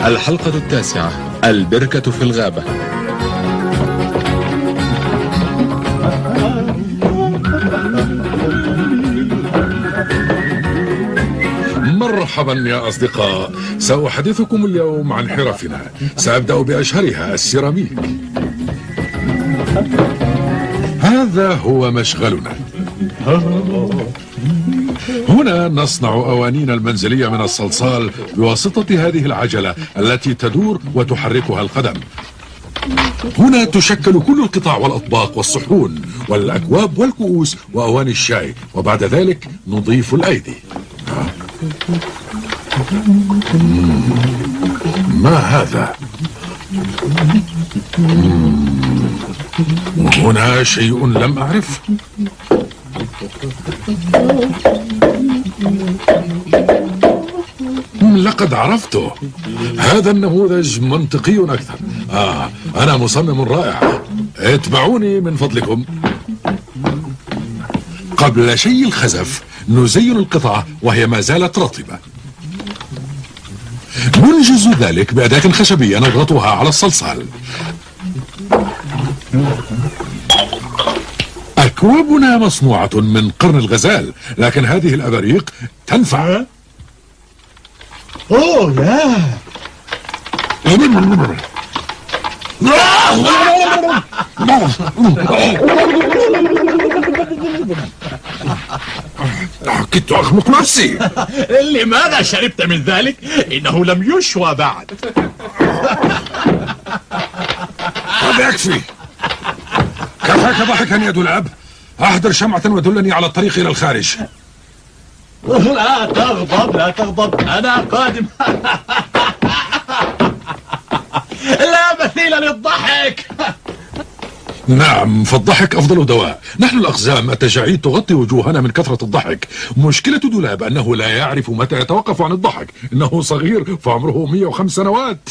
الحلقة 9: البركة في الغابة. مرحبا يا أصدقاء، سأحدثكم اليوم عن حرفنا. سأبدأ بأشهرها السيراميك. هذا هو مشغلنا. هنا نصنع أوانين المنزلية من الصلصال بواسطة هذه العجلة التي تدور وتحركها القدم. هنا تشكل كل القطع والأطباق والصحون والأكواب والكؤوس وأواني الشاي، وبعد ذلك نضيف الأيدي. ما هذا؟ هنا شيء لم أعرف. لقد عرفته. هذا النموذج منطقي أكثر. أنا مصمم رائع. اتبعوني من فضلكم. قبل شيء الخزف نزين القطعة وهي ما زالت رطبة. ننجز ذلك بأداة خشبية نضغطها على الصلصال. أكوابنا مصنوعة من قرن الغزال، لكن هذه الأباريق تنفع. أوه لا. كنت أخنق نفسي. لماذا شربت من ذلك؟ إنه لم يشوى بعد. هذا يكفي. كفاك ضحكا يا دولاب. أحضر شمعة ودلني على الطريق إلى الخارج. لا تغضب، لا تغضب، أنا قادم. لا مثيل للضحك. نعم، فالضحك أفضل دواء. نحن الأقزام التجاعيد تغطي وجوهنا من كثرة الضحك. مشكلة دولاب أنه لا يعرف متى يتوقف عن الضحك. إنه صغير فعمره 105 سنوات.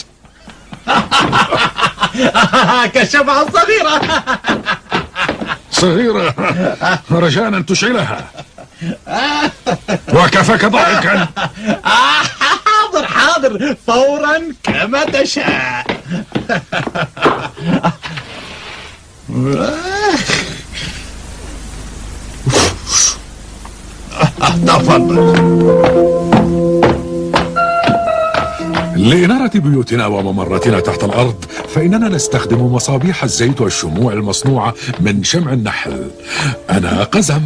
كشمعة صغيرة. صغيرة. رجاء أن تشعلها. وكفاك ضحكا. حاضر حاضر، فورا كما تشاء. تفضل. لإنارة بيوتنا وممراتنا تحت الأرض فإننا نستخدم مصابيح الزيت والشموع المصنوعة من شمع النحل. أنا قزم.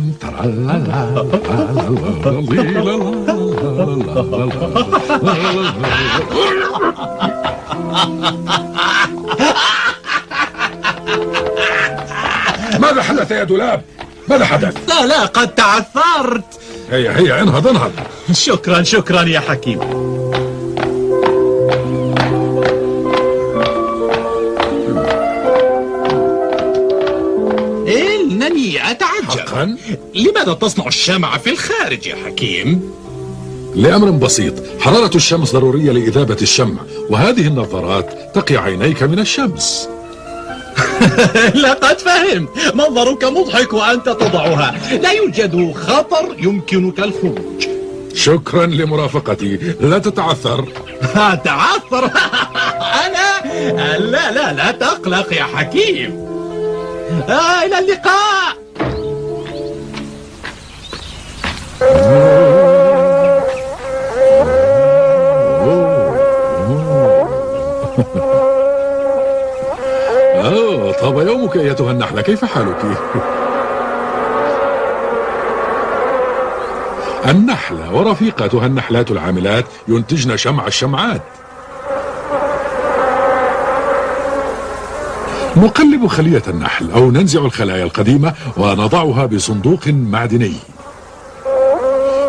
ماذا حدث يا دولاب؟ ماذا حدث؟ لا قد تعثرت. هيا انهض انهض. شكرا شكرا يا حكيم. إنني أتعجب. حقا؟ لماذا تصنع الشمع في الخارج يا حكيم؟ لأمر بسيط، حرارة الشمس ضرورية لإذابة الشمع، وهذه النظارات تقي عينيك من الشمس. لقد فهمت. منظرك مضحك وأنت تضعها. لا يوجد خطر يمكنك الخروج. شكرا لمرافقتي. لا تتعثر. تعثر. أنا لا تقلق يا حكيم. إلى اللقاء. طاب يومك أيتها النحلة، كيف حالك؟ النحلة ورفيقاتها النحلات العاملات ينتجن شمع الشمعات. نقلب خلية النحل أو ننزع الخلايا القديمة ونضعها بصندوق معدني.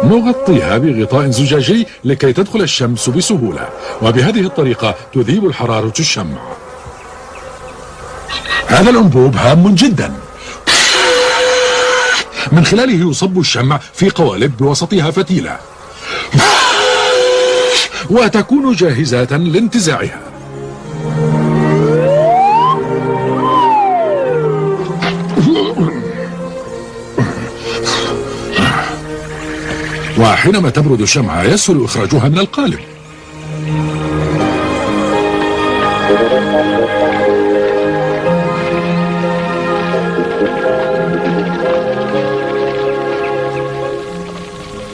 نغطيها بغطاء زجاجي لكي تدخل الشمس بسهولة، وبهذه الطريقة تذيب الحرارة الشمع. هذا الأنبوب هام جدا، من خلاله يصب الشمع في قوالب بوسطها فتيلة وتكون جاهزة لانتزاعها. وحينما تبرد الشمعة يسهل إخراجها من القالب.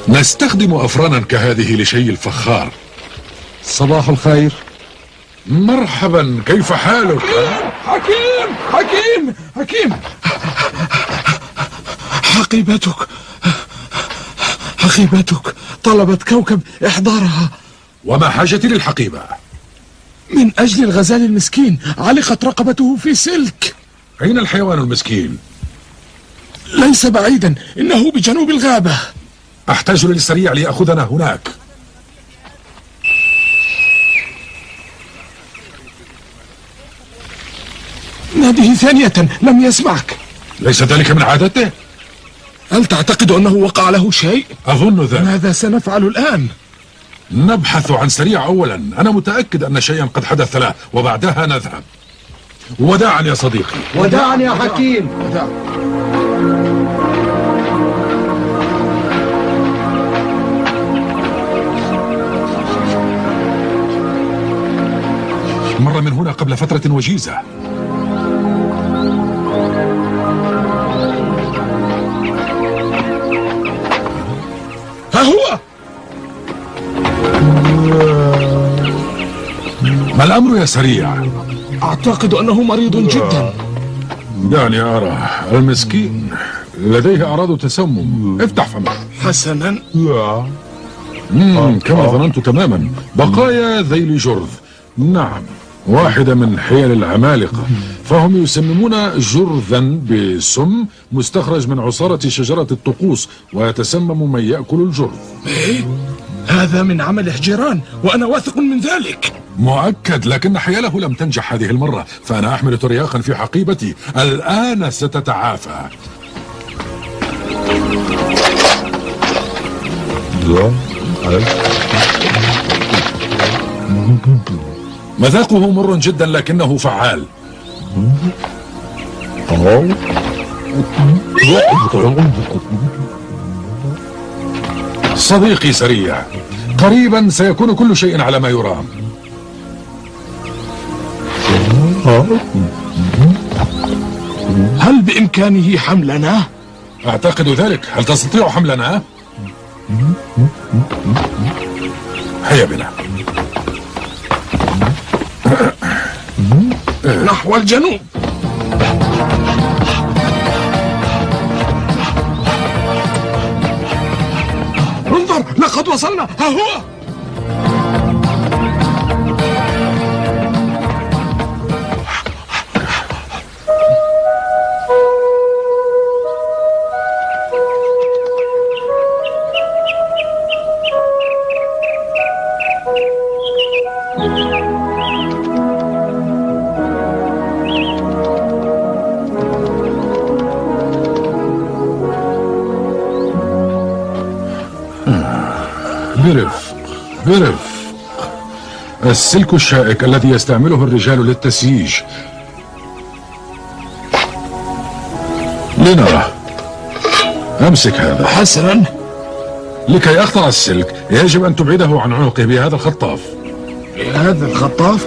نستخدم أفرانا كهذه لشيء الفخار. صباح الخير. مرحبا، كيف حالك؟ حكيم حكيم حكيم، حقيبتك طلبت كوكب إحضارها. وما حاجتي للحقيبة؟ من أجل الغزال المسكين، علقت رقبته في سلك. أين الحيوان المسكين؟ ليس بعيدا، إنه بجنوب الغابة. أحتاج للسريع ليأخذنا هناك. ناديه ثانية، لم يسمعك. ليس ذلك من عادته؟ هل تعتقد أنه وقع له شيء؟ أظن ذلك. ماذا سنفعل الآن؟ نبحث عن سريع أولا، أنا متأكد أن شيئا قد حدث له، وبعدها نذهب. وداعا يا صديقي. وداعا يا حكيم. مر من هنا قبل فترة وجيزة. ها هو. ما الأمر يا سريع؟ أعتقد أنه مريض جدا. دعني أرى. المسكين لديه أعراض تسمم. افتح فمك. حسنا. كما ظننت تماما. بقايا ذيل جرذ. نعم، واحدة من حيل العمالقة، فهم يسممون جرذا بسم مستخرج من عصارة شجرة الطقوس، ويتسمم من يأكل الجرذ. إيه؟ هذا من عمل حجران، وأنا واثق من ذلك. مؤكد، لكن حيله لم تنجح هذه المرة، فأنا أحمل ترياقا في حقيبتي. الآن ستتعافى. مذاقه مر جدا لكنه فعال. صديقي سريع، قريبا سيكون كل شيء على ما يرام. هل بإمكانه حملنا؟ أعتقد ذلك. هل تستطيع حملنا؟ هيا بنا. نحو الجنوب. انظر، لقد وصلنا. ها هو. برفق. السلك الشائك الذي يستعمله الرجال للتسييج. لنرى. أمسك هذا. حسنا. لكي أقطع السلك يجب أن تبعده عن عنقه بهذا الخطاف. هذا الخطاف؟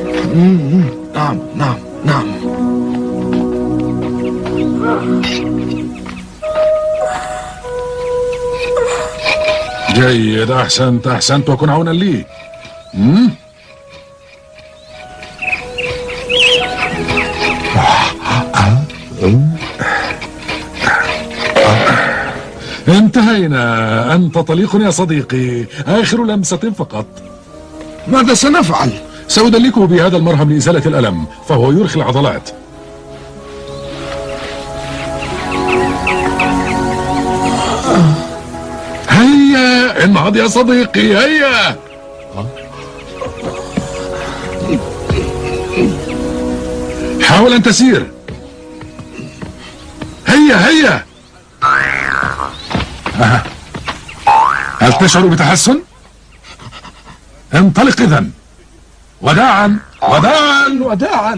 نعم نعم نعم. جيد، أحسنت وكن عونا لي. انتهينا. أنت طليق يا صديقي، آخر لمسة فقط. ماذا سنفعل؟ سأدلكه بهذا المرهم لإزالة الألم، فهو يرخي العضلات. هيا انهض يا صديقي، هيا. حاول أن تسير. هيا. هل تشعر بتحسن؟ انطلق إذن. وداعا.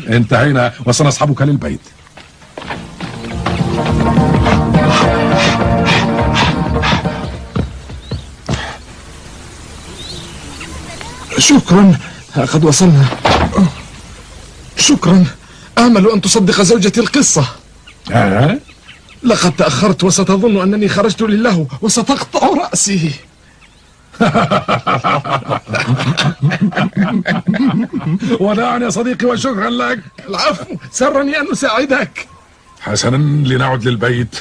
انتهينا وسنصحبك للبيت. شكرا، قد وصلنا. شكرا. آمل أن تصدق زوجتي القصة. لقد تأخرت وستظن أنني خرجت للهو وستقطع رأسي. وداعا يا صديقي وشكرا لك. العفو، سرني أن أساعدك. حسنا، لنعد للبيت.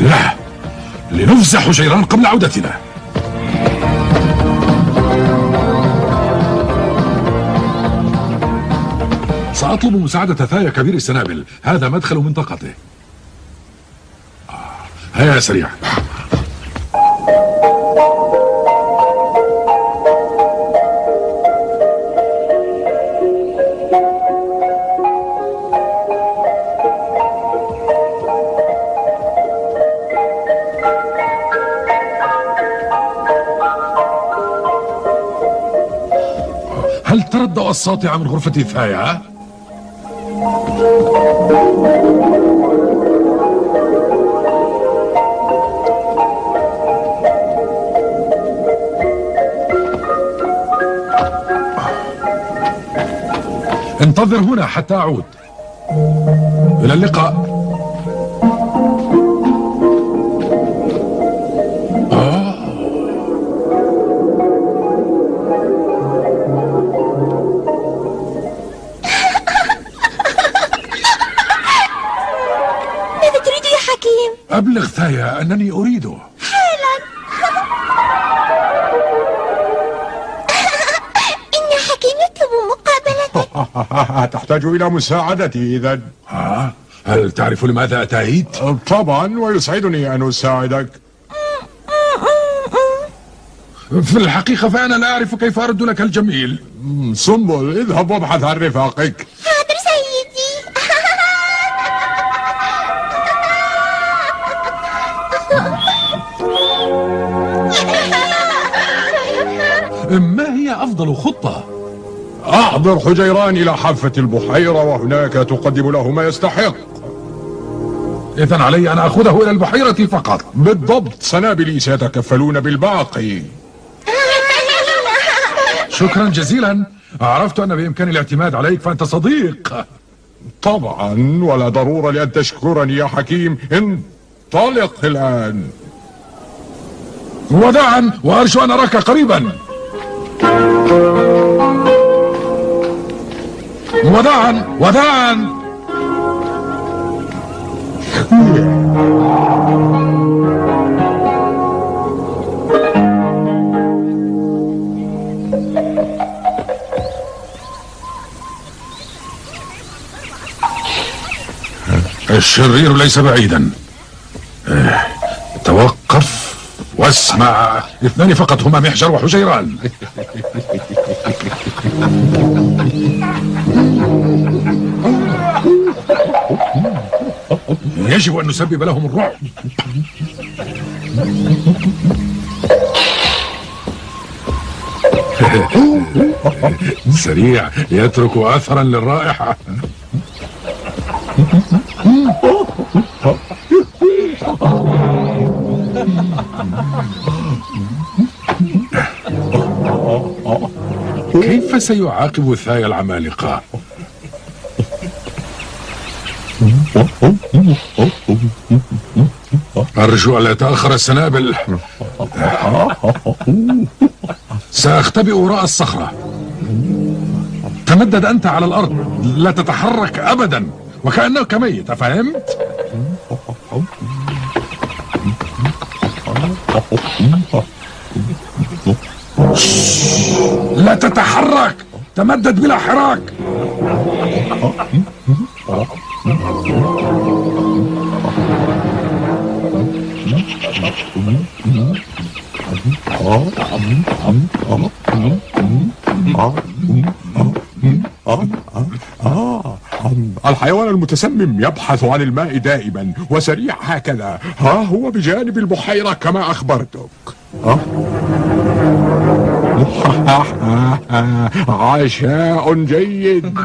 لا، لنفزع حجيران قبل عودتنا. سأطلب مساعدة ثايا كبير السنابل، هذا مدخل منطقته. هيا سريع. هل ترى الضوء الساطع من غرفة ثايا؟ انتظر هنا حتى أعود. إلى اللقاء. ماذا تريد يا حكيم؟ أبلغ ثايا أنني أريده حالا. إن حكيم يطلب مقابلتك. تحتاج إلى مساعدتي إذن. هل تعرف لماذا أتيت؟ طبعا، ويسعدني أن أساعدك. في الحقيقة فأنا لا أعرف كيف أرد لك الجميل. سنبل، اذهب وابحث عن رفاقك. حاضر سيدي. ما هي أفضل خطة؟ أحضر حجيران إلى حافة البحيرة وهناك تقدم له ما يستحق. إذن علي أن أخذه إلى البحيرة فقط. بالضبط، سنابلي سيتكفلون بالباقي. شكرا جزيلا. عرفت أن بإمكاني الاعتماد عليك، فأنت صديق. طبعا، ولا ضرورة لأن تشكرني يا حكيم. انطلق الآن. وداعا، وأرجو أن أراك قريبا. وداعا وداعا. الشرير ليس بعيدا. توقف واسمع. 2 فقط هما محجر وحجيران. يجب أن نسبب لهم الرعب. سريع، يترك أثرا للرائحة. كيف سيعاقب ثايا العمالقة؟ أرجو ألا يتأخر السنابل. سأختبئ وراء الصخرة. تمدد أنت على الأرض، لا تتحرك أبدا، وكأنك ميت. أفهمت؟ لا تتحرك، تمدد بلا حراك. الحيوان المتسمم يبحث عن الماء دائما وسريع هكذا. ها هو بجانب البحيرة كما أخبرتك. عشاء جيد.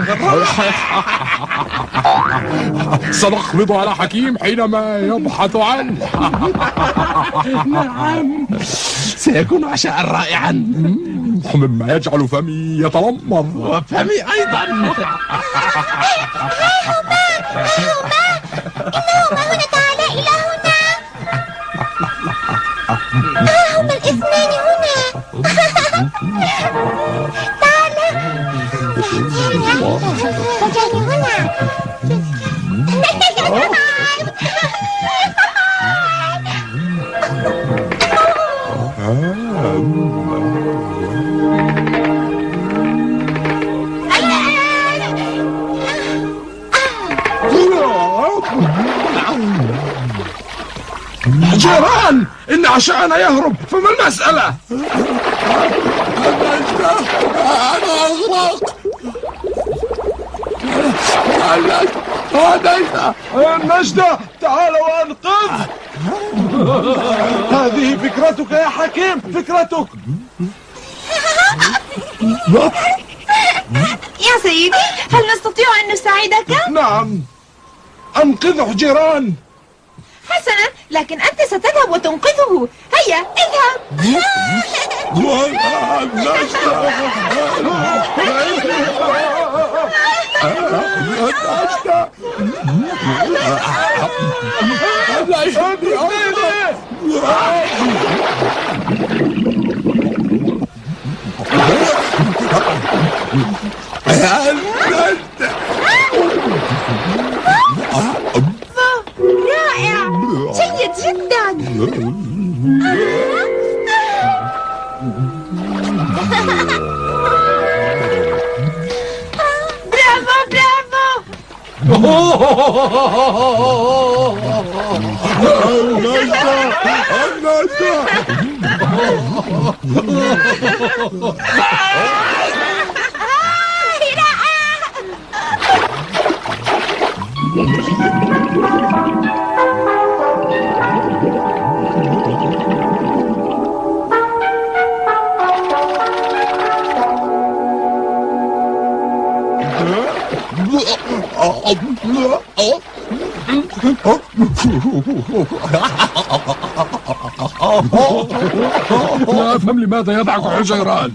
سنقبض على حكيم حينما يبحث عنه. نعم، سيكون عشاء رائعا. القمح مما يجعل فمي يترمر. وفمي أيضا. إنهما هنا، تعال إلى هنا. هما الاثنان هنا. تعال. وجاني هنا. جيران، إن عشاءنا يهرب، فما المسألة؟ أنا أغرق. النجدة، تعال وأنقذ. هذه فكرتك يا حكيم، فكرتك. يا سيدي، هل نستطيع أن نساعدك؟ نعم، أنقذه جيران. حسنا، لكن أنت ستذهب وتنقذه. هيا اذهب. رائع، جيد جدا. برافو برافو. لا أفهم لماذا يضحك حجيران.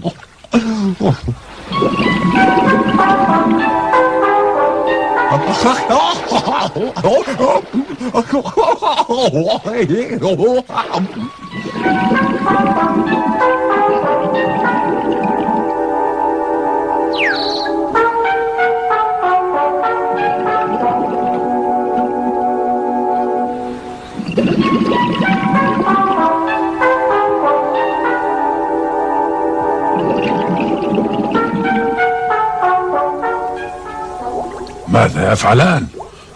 ماذا يفعلان؟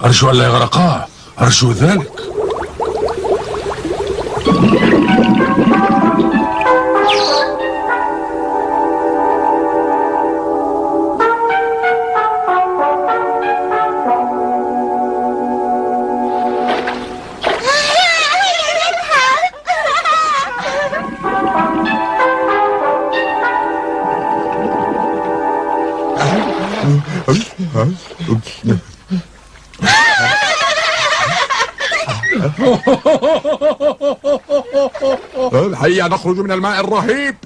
أرجو أن لا يغرقا، أرجو ذلك. هيا نخرج من الماء الرهيب.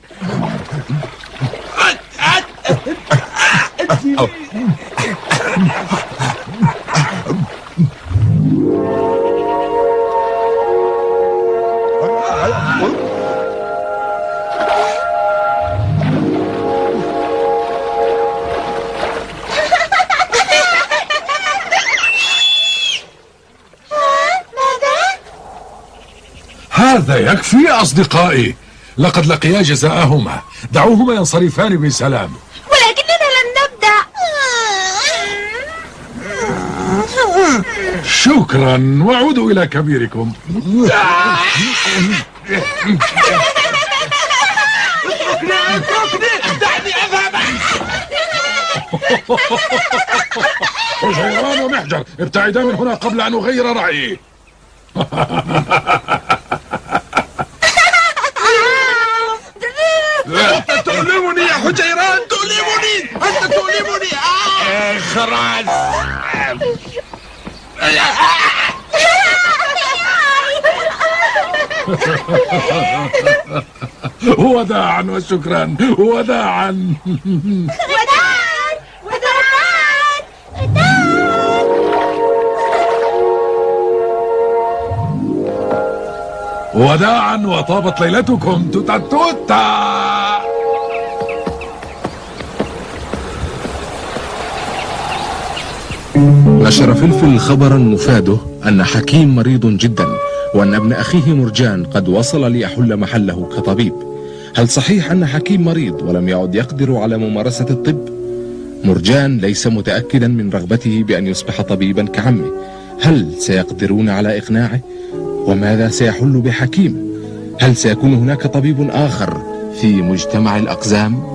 هذا يكفي يا أصدقائي، لقد لقيا جزاءهما، دعوهما ينصرفان بسلام. ولكننا لم نبدأ. شكرا، وعودوا إلى كبيركم. دعني أذهب. حجيران ومحجر، ابتعدا من هنا قبل أن أغير رأيي. أنت تؤلمني يا حجيران، تؤلمني، أنت تؤلمني. خلاص. وداعا وشكرا وداعا. وداعا وداعا وداعا وطابت ليلتكم. توتا توتا. نشر فلفل خبرا مفاده أن حكيم مريض جدا، وأن ابن أخيه مرجان قد وصل ليحل محله كطبيب. هل صحيح أن حكيم مريض ولم يعد يقدر على ممارسة الطب؟ مرجان ليس متأكدا من رغبته بأن يصبح طبيبا كعمه. هل سيقدرون على إقناعه؟ وماذا سيحل بحكيم؟ هل سيكون هناك طبيب آخر في مجتمع الأقزام؟